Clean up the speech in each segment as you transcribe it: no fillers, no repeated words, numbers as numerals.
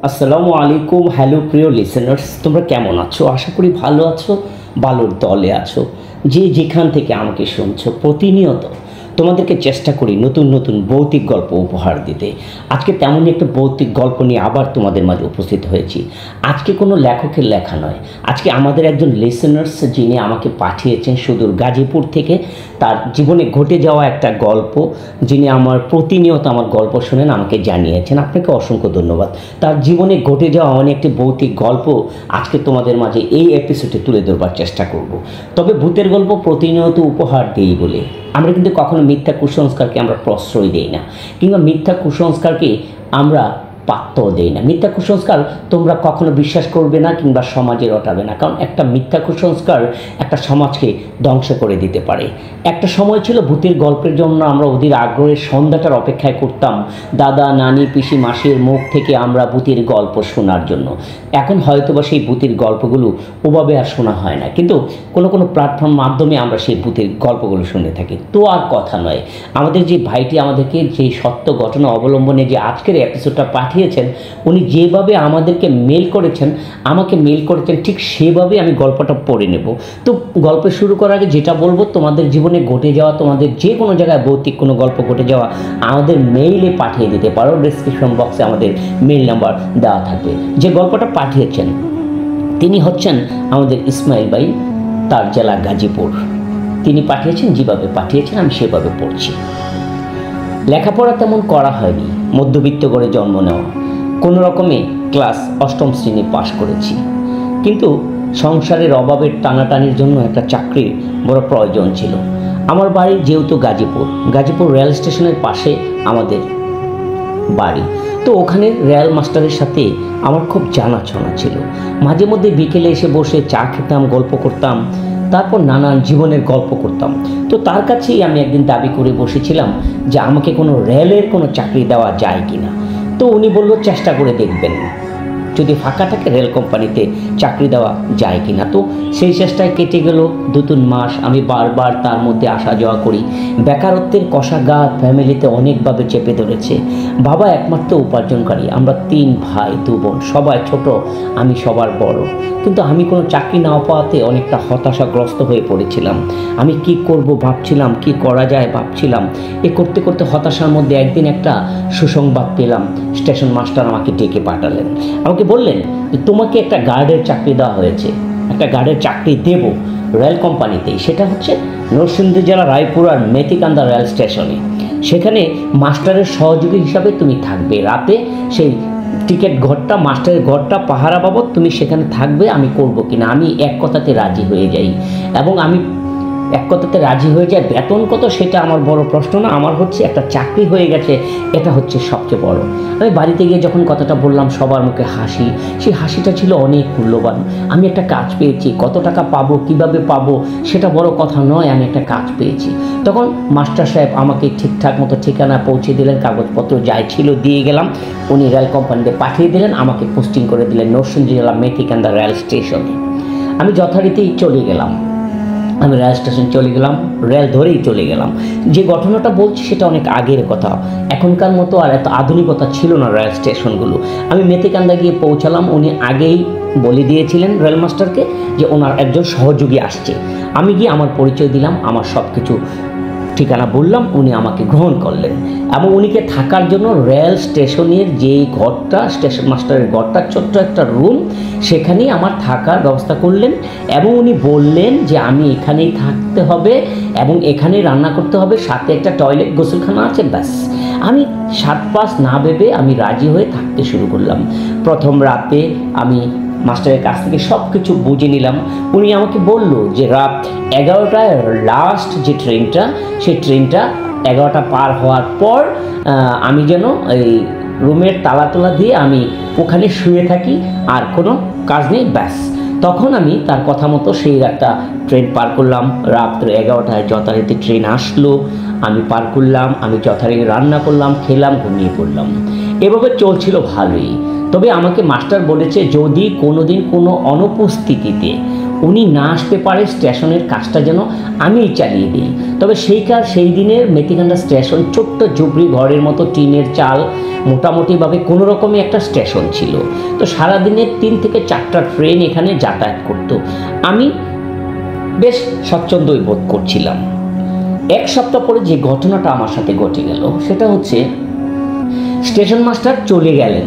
আসসালামু আলাইকুম। হ্যালো প্রিয় লিসেনার্স, তোমরা কেমন আছো? আশা করি ভালো আছো, ভালোর দলে আছো। যে যেখান থেকে আমাকে শুনছো, প্রতিনিয়ত তোমাদেরকে চেষ্টা করি নতুন নতুন ভৌতিক গল্প উপহার দিতে। আজকে তেমনই একটা ভৌতিক গল্প নিয়ে আবার তোমাদের মাঝে উপস্থিত হয়েছি। আজকে কোনো লেখকের লেখা নয়, আজকে আমাদের একজন লিসেনার্স যিনি আমাকে পাঠিয়েছেন সুদূর গাজীপুর থেকে, তার জীবনে ঘটে যাওয়া একটা গল্প, যিনি আমার প্রতিনিয়ত আমার গল্প শুনেন আমাকে জানিয়েছেন। আপনাকে অসংখ্য ধন্যবাদ। তার জীবনে ঘটে যাওয়া অনেকটি ভৌতিক গল্প আজকে তোমাদের মাঝে এই এপিসোডে তুলে ধরবার চেষ্টা করব। তবে ভূতের গল্প প্রতিনিয়ত উপহার দিই বলে আমরা কিন্তু কখনো মিথ্যা কুসংস্কারকে আমরা প্রশ্রয় দেই না, কিংবা মিথ্যা কুসংস্কারকে আমরা পাত্তাও দেই না। মিথ্যা কুসংস্কার তোমরা কখনো বিশ্বাস করবে না কিংবা সমাজে রটাবে না, কারণ একটা মিথ্যা কুসংস্কার একটা সমাজকে ধ্বংস করে দিতে পারে। একটা সময় ছিল ভূতের গল্পের জন্য আমরা অধীর আগ্রহের সন্ধ্যাটার অপেক্ষায় করতাম, দাদা নানি পিসি মাসির মুখ থেকে আমরা ভূতের গল্প শোনার জন্য। এখন হয়তোবা সেই ভূতের গল্পগুলো ওভাবে আর শোনা হয় না, কিন্তু কোনো কোনো প্ল্যাটফর্ম মাধ্যমে আমরা সেই ভূতের গল্পগুলো শুনে থাকি। তো আর কথা নয়, আমাদের যে ভাইটি আমাদেরকে যে সত্য ঘটনা অবলম্বনে যে আজকের এপিসোডটা পাঠিয়েছেন, উনি যেভাবে আমাদেরকে মেল করেছেন, আমাকে মেল করেছেন, ঠিক সেভাবে আমি গল্পটা পড়ে নেব। তো গল্প শুরু করার আগে যেটা বলবো, তোমাদের জীবনে ঘটে যাওয়া, তোমাদের যে কোনো জায়গায় ভৌতিক কোনো গল্প ঘটে যাওয়া আমাদের মেইলে পাঠিয়ে দিতে পারো। ডেসক্রিপশন বক্সে আমাদের মেইল নাম্বার দেওয়া থাকবে। যে গল্পটা পাঠিয়েছেন তিনি হচ্ছেন আমাদের ইসমাইল ভাই, তার জেলা গাজীপুর। তিনি পাঠিয়েছেন, যেভাবে পাঠিয়েছেন আমি সেভাবে পড়ছি। লেখাপড়া তেমন করা হয়নি, মধ্যবিত্ত করে জন্ম নেওয়া, কোনো রকমে ক্লাস 8ম শ্রেণী পাশ করেছি। কিন্তু সংসারের অভাবের টানাটানির জন্য একটা চাকরির বড় প্রয়োজন ছিল। আমার বাড়ি যেহেতু গাজীপুর রেল স্টেশনের পাশে আমাদের বাড়ি, তো ওখানে রেল মাস্টারের সাথে আমার খুব জানাশোনা ছিল। মাঝে মধ্যে বিকেলে এসে বসে চা খেতাম, গল্প করতাম, তারপর নানান জীবনের গল্প করতাম। তো তার কাছেই আমি একদিন দাবি করে বসেছিলাম যে আমাকে কোনো রেলের কোনো চাকরি দেওয়া যায় কি না। তো উনি বলল চেষ্টা করে দেখবেন, যদি ফাঁকা থাকে রেল কোম্পানিতে চাকরি দেওয়া যায় কি না। তো সেই চেষ্টায় কেটে গেল 2-3 মাস। আমি বারবার তার মধ্যে আসা যাওয়া করি। বেকারত্বের কষাঘাত ফ্যামিলিতে অনেকভাবে চেপে ধরেছে। বাবা একমাত্র উপার্জনকারী, আমরা 3 ভাই 2 বোন, সবাই ছোট, আমি সবার বড়। কিন্তু আমি কোনো চাকরি না পাওয়াতে অনেকটা হতাশাগ্রস্ত হয়ে পড়েছিলাম। আমি কি করব ভাবছিলাম, কি করা যায় ভাবছিলাম। এ করতে করতে হতাশার মধ্যে একদিন একটা সুসংবাদ পেলাম। স্টেশন মাস্টার আমাকে ডেকে পাঠালেন, আমাকে বললেন যে তোমাকে একটা গার্ডের চাকরি দেওয়া হয়েছে, একটা গার্ডের চাকরি দেব রেল কোম্পানিতেই। সেটা হচ্ছে নরসিংদী জেলা রায়পুর আর মেথিকান্দা রেল স্টেশনে। সেখানে মাস্টারের সহযোগী হিসাবে তুমি থাকবে। রাতে সেই টিকিট ঘরটা, মাস্টারের ঘরটা পাহারা বাবদ তুমি সেখানে থাকবে। আমি করব কিনা, আমি এক কথাতে রাজি হয়ে যাই। এবং আমি এক কথাতে রাজি হয়ে যায়। বেতন কত সেটা আমার বড় প্রশ্ন না, আমার হচ্ছে একটা চাকরি হয়ে গেছে, এটা হচ্ছে সবচেয়ে বড়। আমি বাড়িতে গিয়ে যখন কথাটা বললাম, সবার মুখে হাসি। সেই হাসিটা ছিল অনেক মূল্যবান। আমি একটা কাজ পেয়েছি, কত টাকা পাবো, কিভাবে পাবো সেটা বড় কথা নয়, আমি একটা কাজ পেয়েছি। তখন মাস্টার সাহেব আমাকে ঠিকঠাক মতো ঠিকানা পৌঁছে দিলেন, কাগজপত্র যাই ছিল দিয়ে গেলাম। উনি রেল কোম্পানিতে পাঠিয়ে দিলেন, আমাকে পোস্টিং করে দিলেন নরসিংদী জেলা মেথিকান্দা রেল স্টেশনে। আমি যথারীতি চলে গেলাম। আমি রেল স্টেশন চলে গেলাম, রেল ধরেই চলে গেলাম। যে ঘটনাটা বলছি সেটা অনেক আগের কথা, এখনকার মতো আর এত আধুনিকতা ছিল না রেল স্টেশনগুলো। আমি মেথিকান্দা গিয়ে পৌঁছালাম। উনি আগেই বলে দিয়েছিলেন রেল মাস্টারকে যে ওনার একজন সহযোগী আসছে। আমি গিয়ে আমার পরিচয় দিলাম, আমার সব কিছু ঠিকানা বললাম। উনি আমাকে গ্রহণ করলেন এবং উনিকে থাকার জন্য রেল স্টেশনের যে ঘরটা, স্টেশন মাস্টারের ঘরটা, ছোট্ট একটা রুম, সেখানেই আমার থাকার ব্যবস্থা করলেন। এবং উনি বললেন যে আমি এখানেই থাকতে হবে এবং এখানেই রান্না করতে হবে, সাথে একটা টয়লেট গোসলখানা আছে, ব্যাস। আমি 7-5 না ভেবে আমি রাজি হয়ে থাকতে শুরু করলাম। প্রথম রাতে আমি মাস্টারের কাছ থেকে সব কিছু বুঝে নিলাম। উনি আমাকে বলল যে রাত 11টায় লাস্ট যে ট্রেনটা, সেই ট্রেনটা 11টা পার হওয়ার পর আমি যেন এই রুমের তালা দিয়ে আমি ওখানে শুয়ে থাকি, আর কোনো কাজ নেই, ব্যাস। তখন আমি তার কথা মতো সেই একটা ট্রেন পার করলাম। রাত্রে 11টায় যথারীতি ট্রেন আসলো, আমি পার করলাম। আমি যথারীতি রান্না করলাম, খেলাম, ঘুমিয়ে পড়লাম। এভাবে চলছিল ভালোই। তবে আমাকে মাস্টার বলেছে যদি কোনো দিন কোনো অনুপস্থিতিতে উনি না আসতে পারে, স্টেশনের কাজটা যেন আমিই চালিয়ে দিই। তবে সেই দিনের মেথিকান্দা স্টেশন ছোট্ট ঝুপড়ি ঘরের মতো, টিনের চাল, মোটামুটিভাবে কোনো রকমই একটা স্টেশন ছিল। তো সারাদিনে 3 থেকে 4টা ট্রেন এখানে যাতায়াত করতো। আমি বেশ স্বচ্ছন্দই বোধ করছিলাম। এক সপ্তাহ পরে যে ঘটনাটা আমার সাথে ঘটে গেল সেটা হচ্ছে, স্টেশন মাস্টার চলে গেলেন,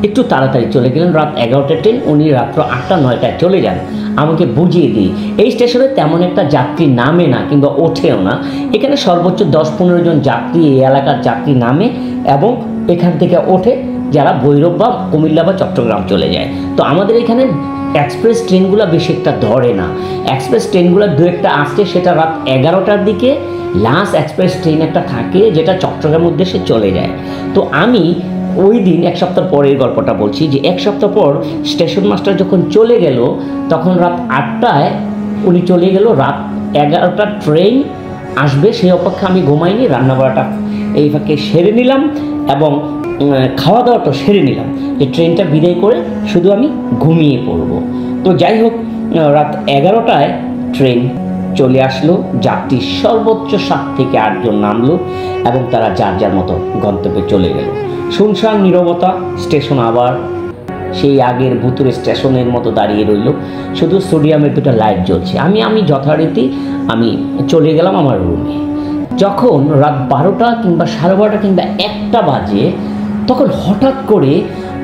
একটু তাড়াতাড়ি চলে গেলেন। রাত 11টা ট্রেন, উনি রাত্র 8টা 9টায় চলে যান। আমাকে বুঝিয়ে দিই, এই স্টেশনে তেমন একটা যাত্রী নামে না কিংবা ওঠেও না। এখানে সর্বোচ্চ 10-15 জন যাত্রী, এই এলাকার যাত্রী নামে এবং এখান থেকে ওঠে যারা ভৈরব বা কুমিল্লা বা চট্টগ্রাম চলে যায়। তো আমাদের এখানে এক্সপ্রেস ট্রেনগুলো বেশি একটা ধরে না। এক্সপ্রেস ট্রেনগুলো দু একটা আসছে, সেটা রাত 11টার দিকে লাস্ট এক্সপ্রেস ট্রেন একটা থাকে যেটা চট্টগ্রামের উদ্দেশ্যে চলে যায়। তো আমি ওই দিন, এক সপ্তাহ পরের গল্পটা বলছি, যে এক সপ্তাহ পর স্টেশন মাস্টার যখন চলে গেল তখন রাত 8টায় উনি চলে গেল। রাত 11টা ট্রেন আসবে সেই অপেক্ষা আমি ঘুমাইনি, রান্নাবাড়াটা এই ফাঁকে সেরে নিলাম এবং খাওয়া দাওয়াটা সেরে নিলাম, যে ট্রেনটা বিদায় করে শুধু আমি ঘুমিয়ে পড়ব। তো যাই হোক, রাত 11টায় ট্রেন চলে আসলো, যাত্রী সর্বোচ্চ 7 থেকে 8 জন নামলো এবং তারা যার যার মতো গন্তব্যে চলে গেল। শুনশান নীরবতা, স্টেশন আবার সেই আগের ভুতুরে স্টেশনের মতো দাঁড়িয়ে রইল, শুধু সোডিয়ামের 2টা লাইট জ্বলছে। আমি যথারীতি আমি চলে গেলাম আমার রুমে। যখন রাত 12টা কিংবা 12:30 কিংবা 1টা বাজে, তখন হঠাৎ করে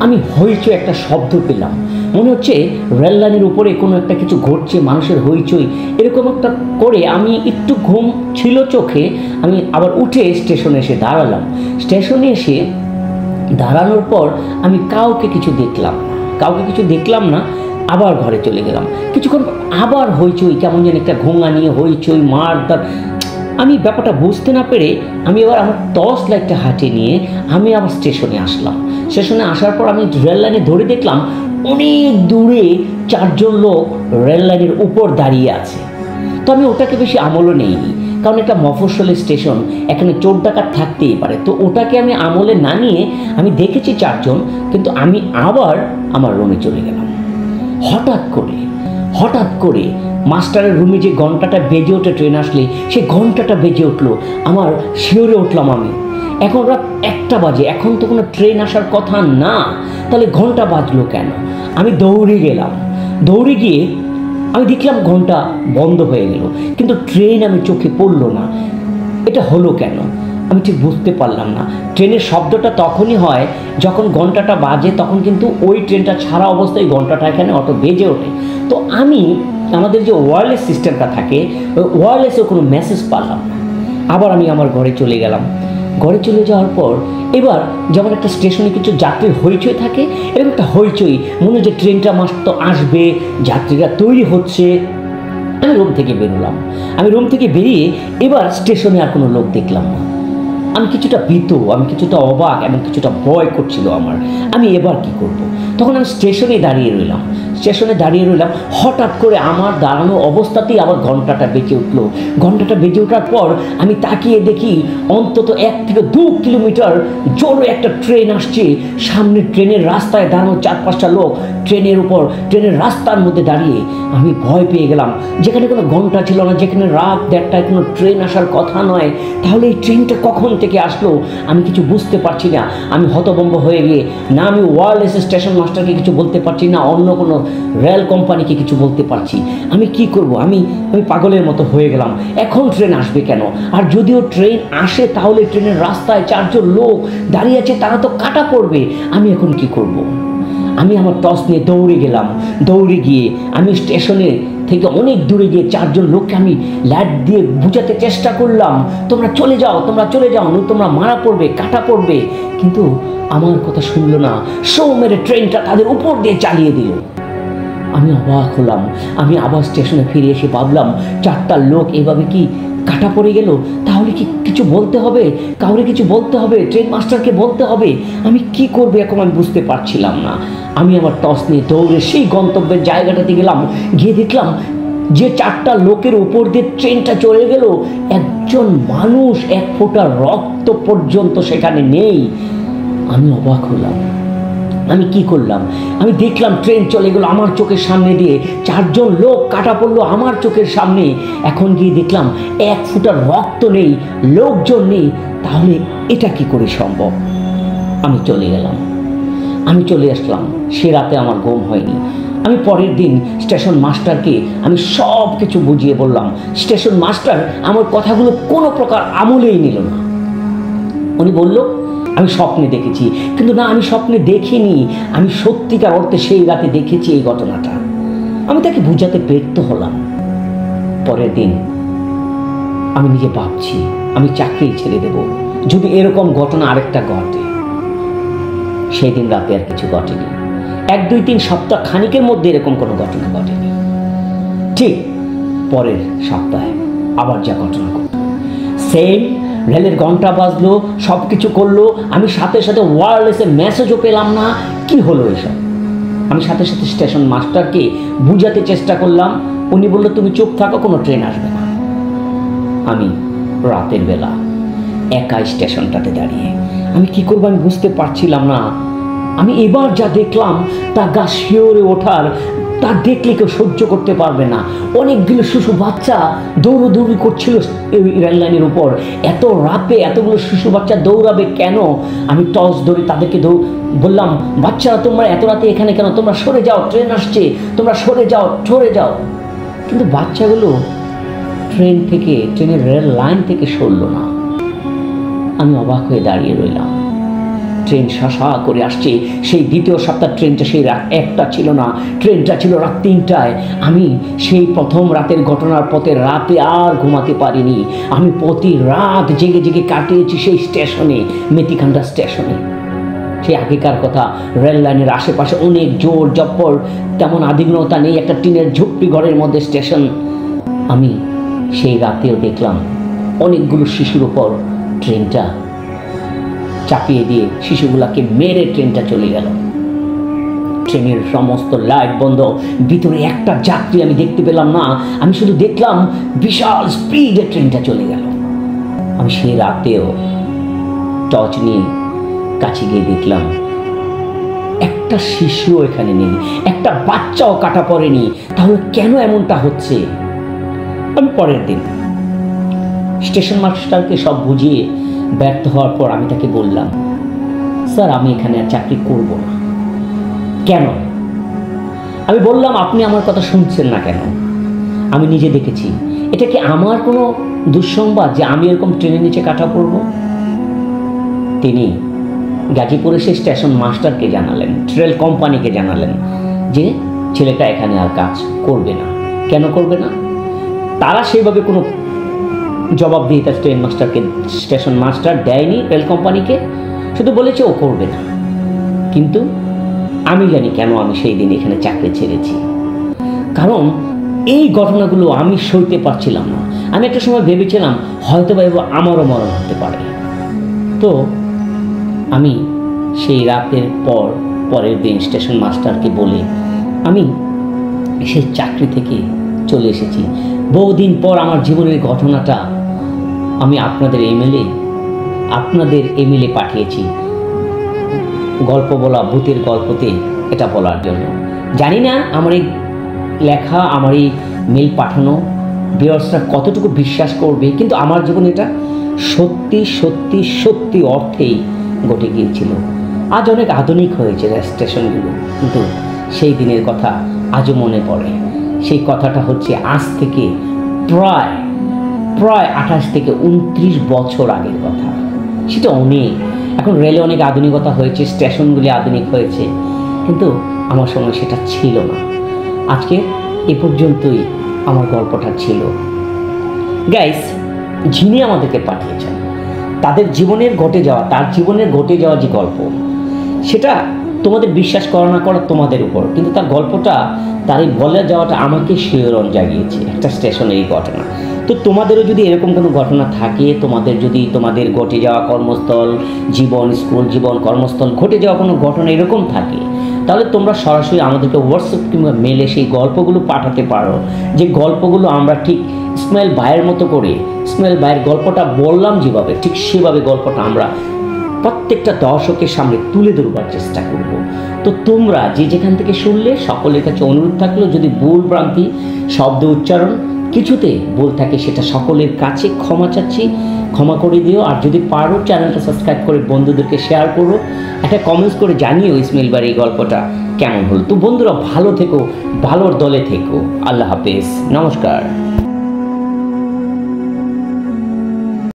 আমি হইচই একটা শব্দ পেলাম। মনে হচ্ছে রেল লাইনের উপরে কোনো একটা কিছু ঘটছে, মানুষের হইচই এরকম একটা করে। আমি একটু ঘুম ছিল চোখে, আমি আবার উঠে স্টেশনে এসে দাঁড়ালাম। স্টেশনে এসে দাঁড়ানোর পর আমি কাউকে কিছু দেখলাম না। আবার ঘরে চলে গেলাম। কিছুক্ষণ আবার হইচই, কেমন যেন একটা ঘোঙা নিয়ে হইচই, মারধর। আমি ব্যাপারটা বুঝতে না পেরে আমি এবার আমার টর্চ লাইটটা হাতে নিয়ে আমি আবার স্টেশনে আসলাম। স্টেশনে আসার পর আমি রেল লাইনে ধরে দেখলাম অনেক দূরে 4 জন লোক রেল লাইনের উপর দাঁড়িয়ে আছে। তো আমি ওটাকে বেশি আমলও নেইনি, কারণ এটা মফস্বলের স্টেশন, এখানে চোর ডাকাত থাকতেই পারে। তো ওটাকে আমি আমলে না নিয়ে আমি দেখেছি 4 জন, কিন্তু আমি আবার আমার রুমে চলে গেলাম। হঠাৎ করে মাস্টারের রুমে যে ঘন্টাটা বেজে ওঠে ট্রেন আসলে, সেই ঘন্টাটা বেজে উঠলো। আমার শিওরে উঠলাম আমি। এখন রাত 1টা বাজে, এখন তো কোনো ট্রেন আসার কথা না, তাহলে ঘন্টা বাজলো কেন? আমি দৌড়ে গিয়ে আমি দেখলাম ঘন্টা বন্ধ হয়ে গেল, কিন্তু ট্রেন আমি চোখে পড়লো না। এটা হলো কেন আমি ঠিক বুঝতে পারলাম না। ট্রেনের শব্দটা তখনই হয় যখন ঘন্টাটা বাজে, তখন কিন্তু ওই ট্রেনটা ছাড়া অবস্থায় ঘন্টাটা এখানে অটো বেজে ওঠে। তো আমি আমাদের যে ওয়্যারলেস সিস্টেমটা থাকে, ওই ওয়্যারলেসে কোনো মেসেজ পারলাম না। আবার আমি আমার ঘরে চলে গেলাম। ঘরে চলে যাওয়ার পর এবার যেমন একটা স্টেশনে কিছু যাত্রীর হইচই থাকে, এরকম একটা হইচই, মনে হয় যে ট্রেনটা মাত্র আসবে, যাত্রীরা তৈরি হচ্ছে। আমি রুম থেকে বেরোলাম। আমি রুম থেকে বেরিয়ে এবার স্টেশনে আর কোনো লোক দেখলাম না। আমি কিছুটা ভীত, আমি কিছুটা অবাক এবং কিছুটা ভয় করছিল আমার। আমি এবার কি করব? তখন আমি স্টেশনে দাঁড়িয়ে রইলাম। হঠাৎ করে আমার দাঁড়ানো অবস্থাতেই আবার ঘন্টাটা বেজে উঠলো। ঘন্টাটা বেজে ওঠার পর আমি তাকিয়ে দেখি অন্তত 1 থেকে 2 কিলোমিটার জোরে একটা ট্রেন আসছে। সামনে ট্রেনের রাস্তায় দাঁড়ানো 4-5টা লোক ট্রেনের উপর, ট্রেনের রাস্তার মধ্যে দাঁড়িয়ে। আমি ভয় পেয়ে গেলাম। যেখানে কোনো ঘন্টা ছিল না, যেখানে রাত 1টায় কোনো ট্রেন আসার কথা নয়, তাহলে এই ট্রেনটা কখন থেকে আসলো আমি কিছু বুঝতে পারছি না। আমি হতভম্ব হয়ে গিয়ে না আমি ওয়্যারলেস স্টেশন মাস্টারকে কিছু বলতে পারছি, না অন্য কোনো রেল কোম্পানিকে কিছু বলতে পারছি। আমি কি করব? আমি পাগলের মতো হয়ে গেলাম। এখন ট্রেন আসবে কেন? আর যদিও ট্রেন আসে তাহলে ট্রেনের রাস্তায় 4 জন লোক দাঁড়িয়ে আছে, তারা তো কাটা পড়বে। আমি এখন কি করব? আমি আমার টর্চ নিয়ে দৌড়ে গিয়ে আমি স্টেশনে থেকে অনেক দূরে গিয়ে 4 জন লোককে আমি লাইট দিয়ে বুঝাতে চেষ্টা করলাম, তোমরা চলে যাও, তোমরা মারা পড়বে, কাটা পড়বে। কিন্তু আমার কথা শুনলো না। মেরে ট্রেনটা তাদের উপর দিয়ে চালিয়ে দিল। আমি অবাক হলাম। আমি আবার স্টেশনে ফিরে এসে ভাবলাম, 4টা লোক এভাবে কি কাটা পড়ে গেল? তাহলে কি কিছু বলতে হবে, কাউরে কিছু বলতে হবে, ট্রেন মাস্টারকে বলতে হবে। আমি কি করবো এখন আমি বুঝতে পারছিলাম না। আমি আমার টর্চ নিয়ে দৌড়ে সেই গন্তব্যের জায়গাটাতে গেলাম। গিয়ে দেখলাম যে 4টা লোকের উপর দিয়ে ট্রেনটা চলে গেল, একজন মানুষ 1 ফোঁটা রক্ত পর্যন্ত সেখানে নেই। আমি অবাক হলাম। আমি কি করলাম, আমি দেখলাম ট্রেন চলে গেল আমার চোখের সামনে দিয়ে, 4 জন লোক কাটা পড়লো আমার চোখের সামনে। এখন গিয়ে দেখলাম 1 ফোঁটা রক্ত নেই, লোকজন নেই। তাহলে এটা কি করে সম্ভব? আমি চলে গেলাম, আমি চলে আসলাম। সে রাতে আমার ঘুম হয়নি। আমি পরের দিন স্টেশন মাস্টারকে আমি সব কিছু বুঝিয়ে বললাম। স্টেশন মাস্টার আমার কথাগুলো কোনো প্রকার আমলেই নিল না। উনি বলল আমি স্বপ্নে দেখেছি, কিন্তু না, আমি স্বপ্নে দেখিনি, আমি সত্যিকার অর্থে সেই রাতে দেখেছি এই ঘটনাটা। আমি তাকে বুঝাতে ব্যর্থ হলাম। পরের দিন আমি নিজে ভাবছি আমি চাকরি ছেড়ে দেব যদি এরকম ঘটনা আরেকটা ঘটে। সেই দিন রাতে আর কিছু ঘটেনি। 1, 2, 3 সপ্তাহ খানিকের মধ্যে এরকম কোনো ঘটনা ঘটেনি। ঠিক পরের সপ্তাহে আবার যা ঘটনা ঘটল, সেম রেলের ঘন্টা বাজলো, সব কিছু করলো, আমি সাথে সাথে ওয়্যারলেসে মেসেজও পেলাম না। কি হলো এসব? আমি সাথে সাথে স্টেশন মাস্টারকে বুঝাতে চেষ্টা করলাম। উনি বললো তুমি চুপ থাকো, কোনো ট্রেন আসবে না। আমি রাতের বেলা একাই স্টেশনটাতে দাঁড়িয়ে আমি কি করবো আমি বুঝতে পারছিলাম না। আমি এবার যা দেখলাম তা গা শিওরে ওঠার, তা দেখলে কেউ সহ্য করতে পারবে না। অনেকগুলো শিশু বাচ্চা দৌড়দৌড়ি করছিল এই রেল লাইনের উপর। এত রাতে এতগুলো শিশু বাচ্চা দৌড়াবে কেন? আমি টর্চ ধরে তাদেরকে বললাম, বাচ্চারা তোমরা এত রাতে এখানে কেন? তোমরা সরে যাও, ট্রেন আসছে, তোমরা সরে যাও, সরে যাও। কিন্তু বাচ্চাগুলো ট্রেনের রেল লাইন থেকে সরলো না। আমি অবাক হয়ে দাঁড়িয়ে রইলাম। ট্রেন শাসা করে আসছে। সেই দ্বিতীয় সপ্তাহ ট্রেনটা সেই রাত 1টা ছিল না, ট্রেনটা ছিল রাত 3টায়। আমি সেই প্রথম রাতের ঘটনার পথে রাতে আর ঘুমাতে পারিনি। আমি প্রতি রাত জেগে জেগে কাটিয়েছি সেই স্টেশনে, মেথিকান্দা স্টেশনে। সেই আগেকার কথা, রেল লাইনের আশেপাশে অনেক জোর জপ্পর, তেমন আধুনিকতা নেই, একটা টিনের ঝুপড়ি ঘরের মধ্যে স্টেশন। আমি সেই রাতেও দেখলাম অনেকগুলো শিশুর উপর ট্রেনটা চাপিয়ে দিয়ে শিশুগুলাকে মেরে ট্রেনটা চলে গেল। ট্রেনের সমস্ত লাইট বন্ধ, ভিতরে একটা যাত্রী আমি দেখতে পেলাম না। আমি শুধু দেখলাম বিশাল স্পিডে ট্রেনটা চলে গেল। আমি সেই রাতেও টর্চ নিয়ে কাছে গিয়ে দেখলাম একটা শিশুও এখানে নেই, একটা বাচ্চাও কাটা পড়েনি। তাহলে কেন এমনটা হচ্ছে? আমি পরের দিন স্টেশন মাস্টারকে সব বুঝিয়ে ব্যর্থ হওয়ার পর আমি তাকে বললাম, স্যার আমি এখানে আর চাকরি করব না। কেন? আমি বললাম, আপনি আমার কথা শুনছেন না কেন? আমি নিজে দেখেছি। এটা কি আমার কোনো দুঃসংবাদ যে আমি এরকম ট্রেনের নিচে কাটা পড়ব? তিনি গাজীপুরে সেই স্টেশন মাস্টারকে জানালেন, রেল কোম্পানিকে জানালেন যে ছেলেটা এখানে আর কাজ করবে না। কেন করবে না? তারা সেইভাবে কোনো জবাবদিহিতা স্টেশন মাস্টার দেয়নি রেল কোম্পানিকে, শুধু বলেছে ও করবে না। কিন্তু আমি জানি কেন আমি সেই দিন এখানে চাকরি ছেড়েছি। কারণ এই ঘটনাগুলো আমি সইতে পারছিলাম না। আমি একটা সময় ভেবেছিলাম হয়তো বা আমারও মরণ হতে পারে। তো আমি সেই রাতের পরের দিন স্টেশন মাস্টারকে বলে আমি সেই চাকরি থেকে চলে এসেছি। বহুদিন পর আমার জীবনের ঘটনাটা আমি আপনাদের ইমেলে পাঠিয়েছি, গল্প বলা, ভূতের গল্পতে এটা বলার জন্য। জানি না আমার এই লেখা, আমার এই মেল পাঠানো ভিউয়ার্সরা কতটুকু বিশ্বাস করবে, কিন্তু আমার জীবনে এটা সত্যি সত্যি সত্যি অর্থেই ঘটে গিয়েছিল। আজ অনেক আধুনিক হয়েছে স্টেশনগুলো, কিন্তু সেই দিনের কথা আজও মনে পড়ে। সেই কথাটা হচ্ছে আজ থেকে প্রায় 28 থেকে 29 বছর আগের কথা। সেটা অনেক, এখন রেলে অনেক আধুনিকতা হয়েছে, স্টেশনগুলি আধুনিক হয়েছে, কিন্তু আমার সময় সেটা ছিল না। আজকে এ পর্যন্তই আমার গল্পটা ছিল। গাইস, যিনি আমাদেরকে পাঠিয়েছেন তার জীবনের ঘটে যাওয়া যে গল্প, সেটা তোমাদের বিশ্বাস করা না করা তোমাদের উপর, কিন্তু তার গল্পটা, তার এই বলে যাওয়াটা আমাকে শিহরণ জাগিয়েছে, একটা স্টেশনের এই ঘটনা। তো তোমাদেরও যদি এরকম কোনো ঘটনা থাকে, তোমাদের ঘটে যাওয়া কর্মস্থল জীবন, স্কুল জীবন, কর্মস্থল ঘটে যাওয়া কোনো ঘটনা এরকম থাকে, তাহলে তোমরা সরাসরি আমাদেরকে হোয়াটসঅ্যাপ কিংবা মেলে সেই গল্পগুলো পাঠাতে পারো। যে গল্পগুলো আমরা ঠিক ইসমাইল ভাইয়ের মতো করে, ইসমাইল ভাইয়ের গল্পটা বললাম যেভাবে, ঠিক সেভাবে গল্পটা আমরা প্রত্যেকটা দর্শকের সামনে তুলে ধরবার চেষ্টা করব। তো তোমরা যে যেখান থেকে শুনলে সকলের কাছে অনুরোধ থাকলো, যদি ভুল ভ্রান্তি শব্দ উচ্চারণ কিছুতে ভুল থাকে সেটা সকলের কাছে ক্ষমা চাচ্ছি, ক্ষমা করে দিও। আর যদি পারো চ্যানেলটা সাবস্ক্রাইব করে বন্ধুদেরকে শেয়ার করো, একটা কমেন্টস করে জানিও ইসমাইল ভাইয়ের এই গল্পটা কেমন হলো। তো বন্ধুরা ভালো থেকো, ভালোর দলে থেকো। আল্লাহ হাফেজ, নমস্কার।